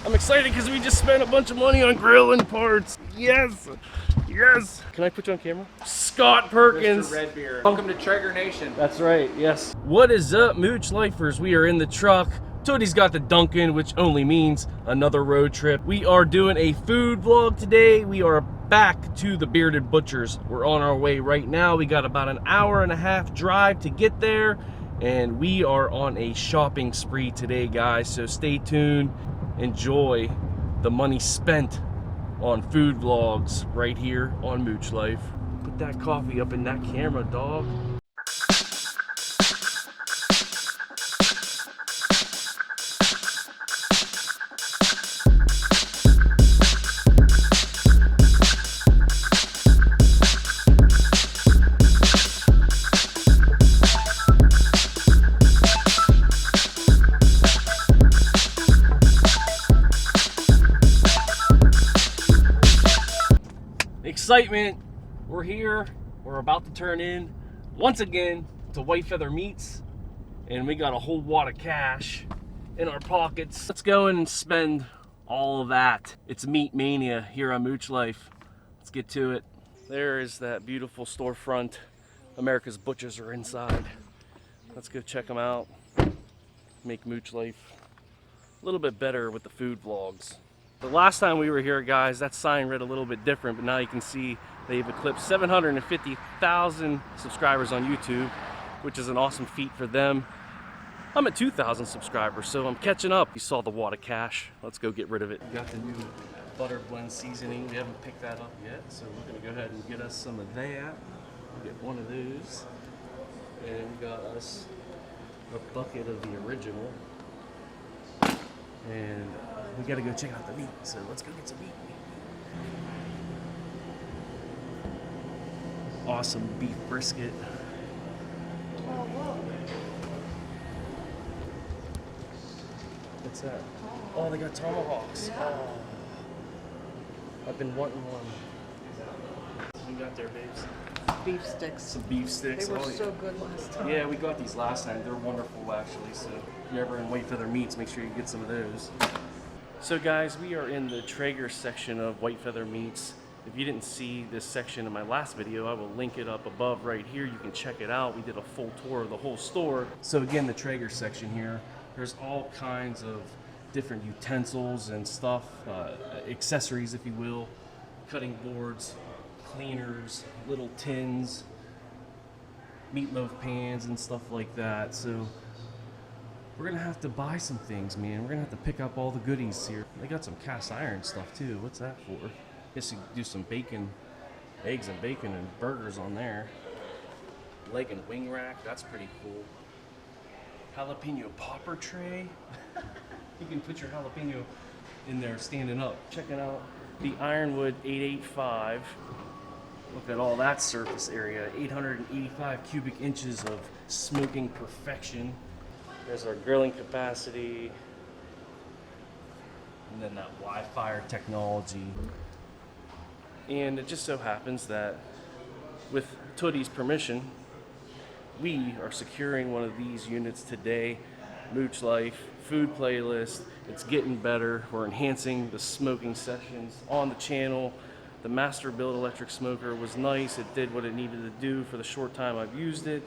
I'm excited because we just spent a bunch of money on grilling parts. Yes, yes. Can I put you on camera? Scott Perkins. Mr. Redbeard. Welcome to Traeger Nation. That's right, yes. What is up, Mooch Lifers? We are in the truck. Toadie's got the Duncan, which only means another road trip. We are doing a food vlog today. We are back to the Bearded Butchers. We're on our way right now. We got about an hour and a half drive to get there, and we are on a shopping spree today, guys. So stay tuned. Enjoy the money spent on food vlogs right here on Mooch Life. Put that coffee up in that camera, dog. Excitement, we're here. We're about to turn in once again to Whitefeather Meats, and we got a whole wad of cash in our pockets. Let's go and spend all of that. It's meat mania here on Mooch Life. Let's get to it. There is that beautiful storefront. America's Butchers are inside. Let's go check them out. Make Mooch Life a little bit better with the food vlogs. The last time we were here, guys, that sign read a little bit different, but now you can see they've eclipsed 750,000 subscribers on YouTube, which is an awesome feat for them. I'm at 2,000 subscribers, so I'm catching up. You saw the wad of cash. Let's go get rid of it. We got the new butter blend seasoning. We haven't picked that up yet, so we're gonna go ahead and get us some of that. We'll get one of those. And we got us a bucket of the original. And we gotta go check out the meat, so let's go get some meat. Awesome beef brisket. What's that? Oh, they got tomahawks. Oh, I've been wanting one. What you got there, babes? Beef sticks. Some beef sticks. They were so good last time. Yeah, we got these last time. They're wonderful, actually. So if you're ever in Whitefeather Meats, make sure you get some of those. So guys, we are in the Traeger section of Whitefeather Meats. If you didn't see this section in my last video, I will link it up above right here. You can check it out. We did a full tour of the whole store. So again, the Traeger section here, there's all kinds of different utensils and stuff, accessories, if you will, cutting boards, cleaners, little tins, meatloaf pans and stuff like that. So we're gonna have to buy some things, man. We're gonna have to pick up all the goodies here. They got some cast iron stuff too. What's that for? Guess you could do some bacon, eggs and bacon and burgers on there. Leg and wing rack, that's pretty cool. Jalapeno popper tray. You can put your jalapeno in there standing up. Checking out the Ironwood 885. Look at all that surface area. 885 cubic inches of smoking perfection. There's our grilling capacity. And then that Wi-Fi technology. And it just so happens that with Tootie's permission, we are securing one of these units today. Mooch Life, food playlist. It's getting better. We're enhancing the smoking sessions on the channel. The master build electric smoker was nice. It did what it needed to do for the short time I've used it.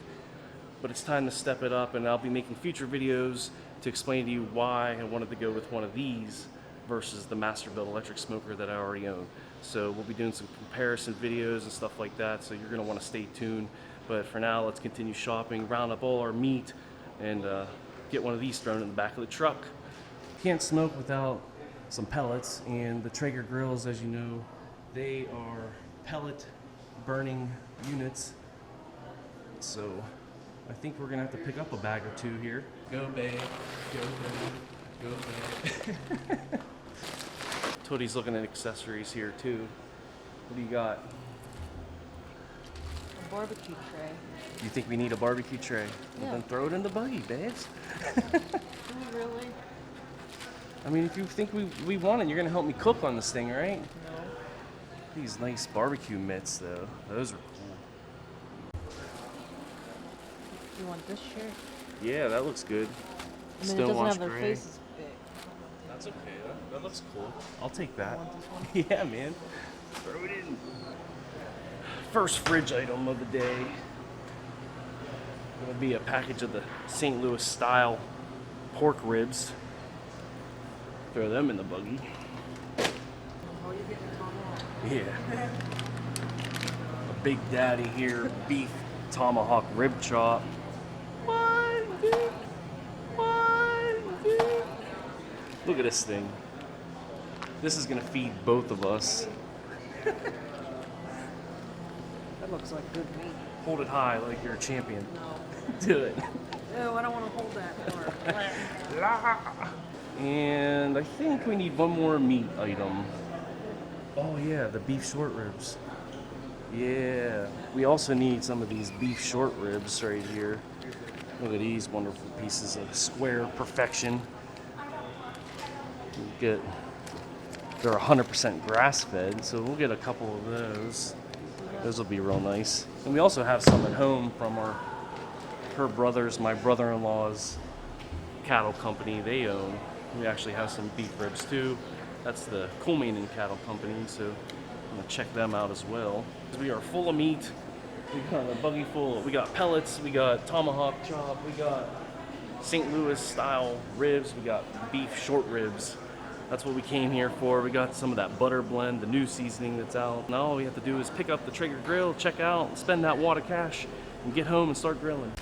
But it's time to step it up, and I'll be making future videos to explain to you why I wanted to go with one of these versus the master build electric smoker that I already own. So we'll be doing some comparison videos and stuff like that, so you're gonna wanna stay tuned. But for now, let's continue shopping, round up all our meat, and get one of these thrown in the back of the truck. Can't smoke without some pellets, and the Traeger grills, as you know, they are pellet burning units. So I think we're gonna have to pick up a bag or two here. Go babe, go babe, go babe. Tootie's looking at accessories here too. What do you got? A barbecue tray. You think we need a barbecue tray? Yeah. Well, then throw it in the buggy, babes. Do we really? I mean, if you think we want it, you're gonna help me cook on this thing, right? No. These nice barbecue mitts, though. Those are cool. You want this shirt? Yeah, that looks good. I mean, it doesn't have their faces big. That's okay, though. That looks cool. I'll take that. Want this one? Yeah, man. Throw it in. First fridge item of the day. It'll be a package of the St. Louis style pork ribs. Throw them in the buggy. Oh, you're getting tomahawk. Yeah. A Big Daddy here, beef tomahawk rib chop. What, dude? What, dude? Look at this thing. This is gonna feed both of us. That looks like good meat. Hold it high like you're a champion. No. Do it. No, I don't want to hold that. And I think we need one more meat item. Oh yeah, the beef short ribs. Yeah. We also need some of these beef short ribs right here. Look at these wonderful pieces of square perfection. They're 100% grass fed, so we'll get a couple of those. Those will be real nice. And we also have some at home from her brother's, my brother-in-law's cattle company they own. We actually have some beef ribs too. That's the Coleman Cattle Company, so I'm gonna check them out as well. We are full of meat. We got a buggy full. We got pellets. We got tomahawk chop. We got St. Louis style ribs. We got beef short ribs. That's what we came here for. We got some of that butter blend, the new seasoning that's out. Now all we have to do is pick up the Traeger grill, check out, spend that wad of cash, and get home and start grilling.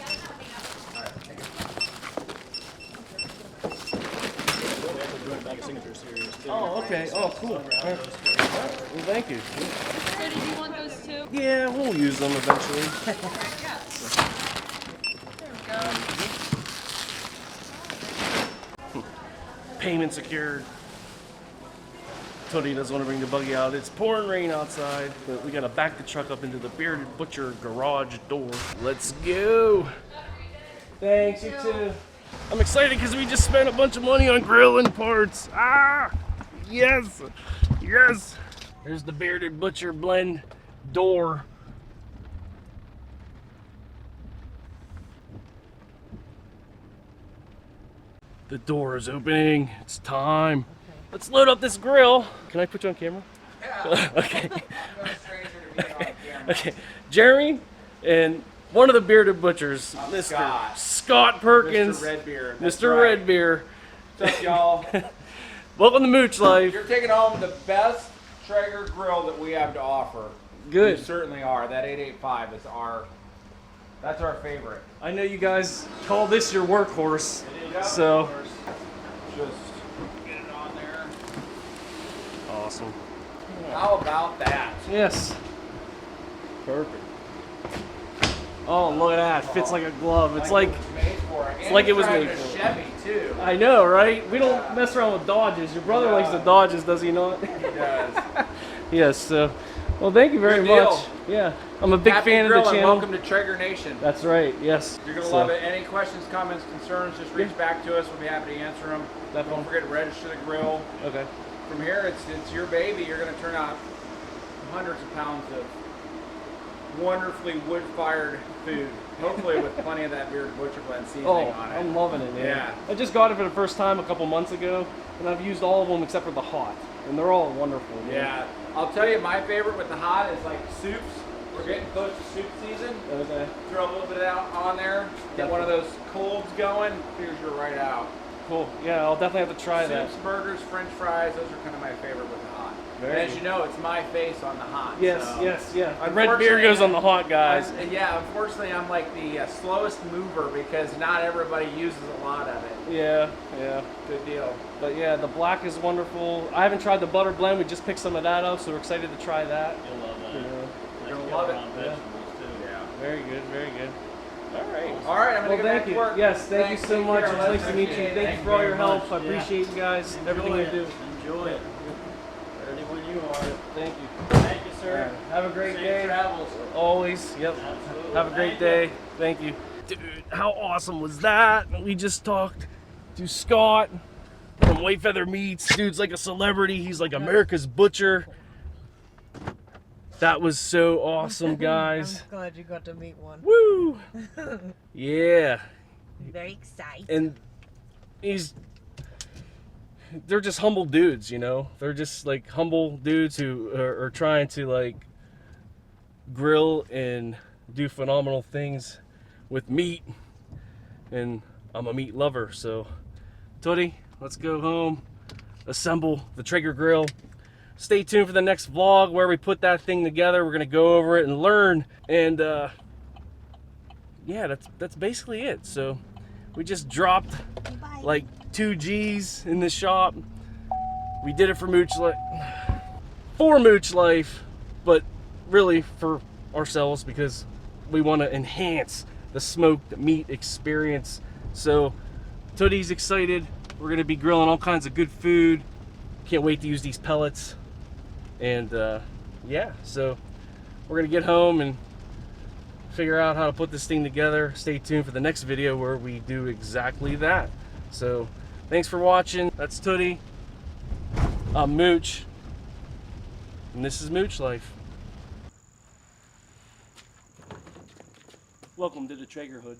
Oh, okay. Oh, cool. All right. Well, thank you. So did you want those too? Yeah, we'll use them eventually. Payment secured. Tony doesn't want to bring the buggy out. It's pouring rain outside, but we gotta back the truck up into the Bearded Butcher garage door. Let's go. Thanks, you too. I'm excited because we just spent a bunch of money on grilling parts. Ah, yes, yes. There's the Bearded Butcher blend door. The door is opening. It's time. Let's load up this grill. Can I put you on camera? Yeah. Okay. Okay. Jeremy and one of the Bearded Butchers, Mr. Scott Perkins. Mr. Redbeard. Mr. Redbeard. What's up, y'all? Welcome to Mooch Life. You're taking home the best Traeger grill that we have to offer. Good. You certainly are. That 885 is that's our favorite. I know you guys call this your workhorse. So Just get it on there. awesome. How about that? Yes. Perfect. Oh, look at that. Fits like a glove. It's like it was made for it. it's like it was driving made a for it. Chevy too. I know, right? We don't mess around with Dodges. Your brother likes the Dodges, does he not? He does. Yes, so, well, thank you very Good deal. much. Yeah, I'm a big Happy fan of grilling. the channel. Welcome to Traeger Nation. That's right, yes. You're going to So, love it. Any questions, comments, concerns, just reach back to us. We'll be happy to answer them. Definitely. Don't forget to register the grill. Okay. From here, it's your baby. You're going to turn out hundreds of pounds of wonderfully wood-fired food. Hopefully with plenty of that Bearded Butcher blend seasoning Oh, on it. I'm loving it, man. Yeah. I just got it for the first time a couple months ago, and I've used all of them except for the hot, and they're all wonderful. Man. Yeah. I'll tell you, my favorite with the hot is like soups. We're getting close to soup season. Okay. Throw a little bit out on there. Get one of those colds going. Here's your right out. Cool. Yeah, I'll definitely have to try that. Soups, burgers, French fries. Those are kind of my favorite with the hot. Very and as you know, it's my face on the hot. Yes, so. yes, yeah. Red Unfortunately, beard goes on the hot, guys. Yeah, unfortunately, I'm like the slowest mover because not everybody uses a lot of it. Yeah, yeah. Good deal. But yeah, the black is wonderful. I haven't tried the butter blend. We just picked some of that up, so we're excited to try that. You'll love that. You know, You're gonna love it. Vegetables too. Yeah. very good, very good. All right. All right, I'm gonna Well, get thank back to you. work. Yes, thank Thanks, you so take much. care, It's Les. nice to meet you. Appreciate it. Thank you for all your very help. I much. Yeah. appreciate you guys. Everything you do. Enjoy it. Ready when you are. Thank you. Thank you, All sir. right. Have a great Safe day. travels. Always. Yep. Absolutely. Have a great Thank you. day. Thank you. Dude, how awesome was that? We just talked to Scott from Whitefeather Meats. Dude's like a celebrity. He's like America's butcher. That was so awesome, guys. I'm glad you got to meet one. Woo! Yeah. Very excited. And he's they're just humble dudes, you know. They're just like humble dudes who are trying to like grill and do phenomenal things with meat, and I'm a meat lover. So Tootie, let's go home, assemble the Traeger grill. Stay tuned for the next vlog where we put that thing together. We're gonna go over it and learn, and yeah, that's basically it. So we just dropped like 2 G's in the shop. We did it for Mooch Life, but really for ourselves, because we want to enhance the smoked meat experience. So Tootie's excited. We're gonna be grilling all kinds of good food. Can't wait to use these pellets. And yeah, so we're gonna get home and figure out how to put this thing together. Stay tuned for the next video where we do exactly that. So thanks for watching. That's Tootie. I'm Mooch, and this is Mooch Life. Welcome to the Traeger Hood.